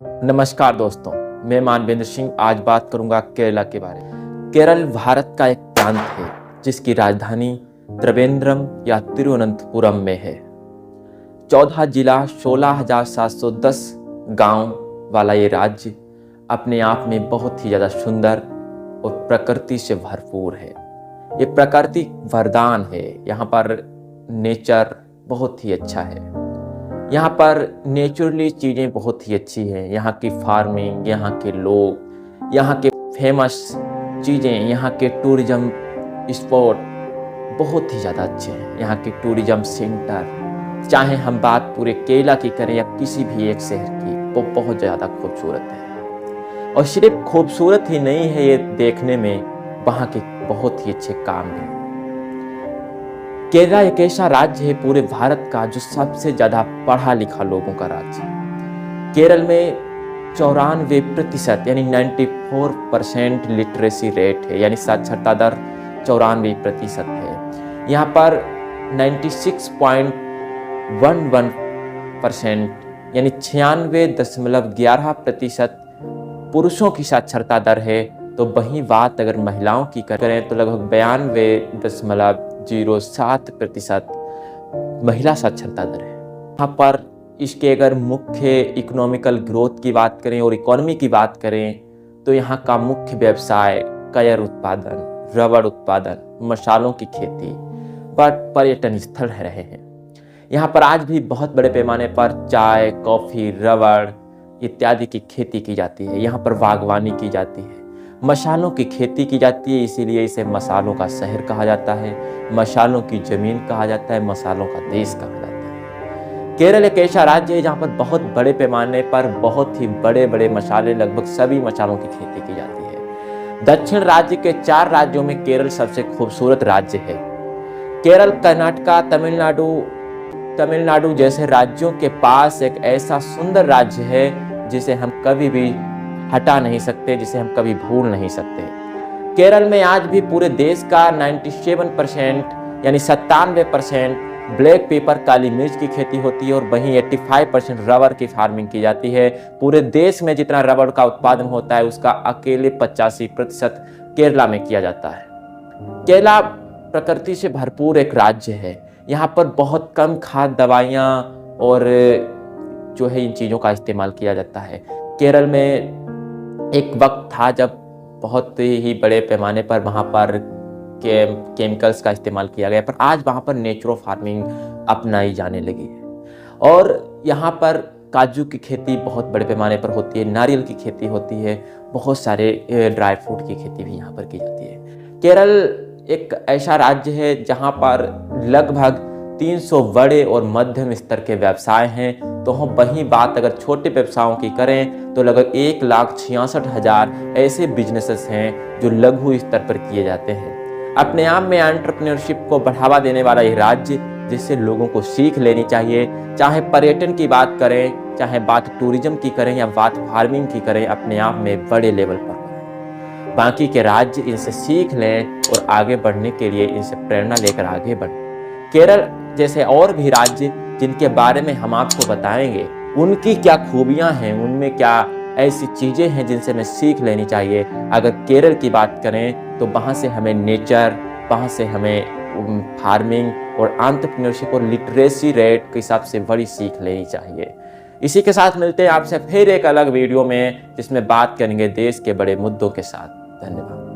नमस्कार दोस्तों, मैं मानवेंद्र सिंह आज बात करूंगा केरला के बारे में। केरल भारत का एक प्रांत है जिसकी राजधानी त्रिवेंद्रम या तिरुवनंतपुरम में है। 14 जिला 16,710 गांव वाला ये राज्य अपने आप में बहुत ही ज़्यादा सुंदर और प्रकृति से भरपूर है। ये प्राकृतिक वरदान है। यहाँ पर नेचर बहुत ही अच्छा है। यहाँ पर नेचुरली चीज़ें बहुत ही अच्छी हैं। यहाँ की फार्मिंग, यहाँ के लोग, यहाँ के फेमस चीज़ें, यहाँ के टूरिज्म स्पॉट बहुत ही ज़्यादा अच्छे हैं। यहाँ के टूरिज्म सेंटर, चाहे हम बात पूरे केरला की करें या किसी भी एक शहर की, वो बहुत ज़्यादा खूबसूरत है। और सिर्फ खूबसूरत ही नहीं है ये देखने में, वहाँ के बहुत ही अच्छे काम हैं। केरला एक ऐसा राज्य है पूरे भारत का जो सबसे ज्यादा पढ़ा लिखा लोगों का राज्य है। केरल में 94% यानी 94% लिटरेसी रेट है, यानी साक्षरता दर 94% है। यहाँ पर 96.11% यानी 96.11% पुरुषों की साक्षरता दर है। तो वहीं बात अगर महिलाओं की करें तो लगभग 92.07% महिला साक्षरता दर है। यहाँ पर इसके अगर मुख्य इकोनॉमिकल ग्रोथ की बात करें और इकोनॉमी की बात करें तो यहाँ का मुख्य व्यवसाय कयर उत्पादन, रबड़ उत्पादन, मसालों की खेती, पर्यटन स्थल रहे हैं। यहाँ पर आज भी बहुत बड़े पैमाने पर चाय, कॉफ़ी, रबड़ इत्यादि की खेती की जाती है। यहाँ पर बागवानी की जाती है, मसालों की खेती की जाती है, इसीलिए इसे मसालों का शहर कहा जाता है, मसालों की ज़मीन कहा जाता है, मसालों का देश कहा जाता है। केरल एक ऐसा राज्य है जहाँ पर बहुत बड़े पैमाने पर बहुत ही बड़े बड़े मसाले, लगभग सभी मसालों की खेती की जाती है। दक्षिण राज्य के 4 राज्यों में केरल सबसे खूबसूरत राज्य है। केरल, कर्नाटका, तमिलनाडु जैसे राज्यों के पास एक ऐसा सुंदर राज्य है जिसे हम कभी भी हटा नहीं सकते, जिसे हम कभी भूल नहीं सकते। केरल में आज भी पूरे देश का 97% यानी 97% ब्लैक पेपर, काली मिर्च की खेती होती है और वहीं 85% रबर की फार्मिंग की जाती है। पूरे देश में जितना रबर का उत्पादन होता है उसका अकेले 85% केरला में किया जाता है। केरला प्रकृति से भरपूर एक राज्य है। यहाँ पर बहुत कम खाद, दवाइयाँ और जो है इन चीज़ों का इस्तेमाल किया जाता है। केरल में एक वक्त था जब बहुत ही बड़े पैमाने पर वहाँ पर केमिकल्स का इस्तेमाल किया गया, पर आज वहाँ पर नेचुरल फार्मिंग अपनाई जाने लगी है। और यहाँ पर काजू की खेती बहुत बड़े पैमाने पर होती है, नारियल की खेती होती है, बहुत सारे ड्राई फ्रूट की खेती भी यहाँ पर की जाती है। केरल एक ऐसा राज्य है जहाँ पर लगभग 300 बड़े और मध्यम स्तर के व्यवसाय हैं। तो हम वहीं बात अगर छोटे व्यवसायों की करें तो लगभग 1,66,000 ऐसे बिजनेसेस हैं जो लघु स्तर पर किए जाते हैं। अपने आप में एंटरप्रेन्योरशिप को बढ़ावा देने वाला यह राज्य, जिससे लोगों को सीख लेनी चाहिए। चाहे पर्यटन की बात करें, चाहे बात टूरिज्म की करें या बात फार्मिंग की करें, अपने आप में बड़े लेवल पर बाकी के राज्य इनसे सीख लें और आगे बढ़ने के लिए इनसे प्रेरणा लेकर आगे बढ़ें। केरल जैसे और भी राज्य जिनके बारे में हम आपको बताएंगे, उनकी क्या खूबियां हैं, उनमें क्या ऐसी चीज़ें हैं जिनसे हमें सीख लेनी चाहिए। अगर केरल की बात करें तो वहाँ से हमें नेचर, वहाँ से हमें फार्मिंग और एंटरप्रेन्योरशिप और लिटरेसी रेट के हिसाब से बड़ी सीख लेनी चाहिए। इसी के साथ मिलते हैं आपसे फिर एक अलग वीडियो में, जिसमें बात करेंगे देश के बड़े मुद्दों के साथ। धन्यवाद।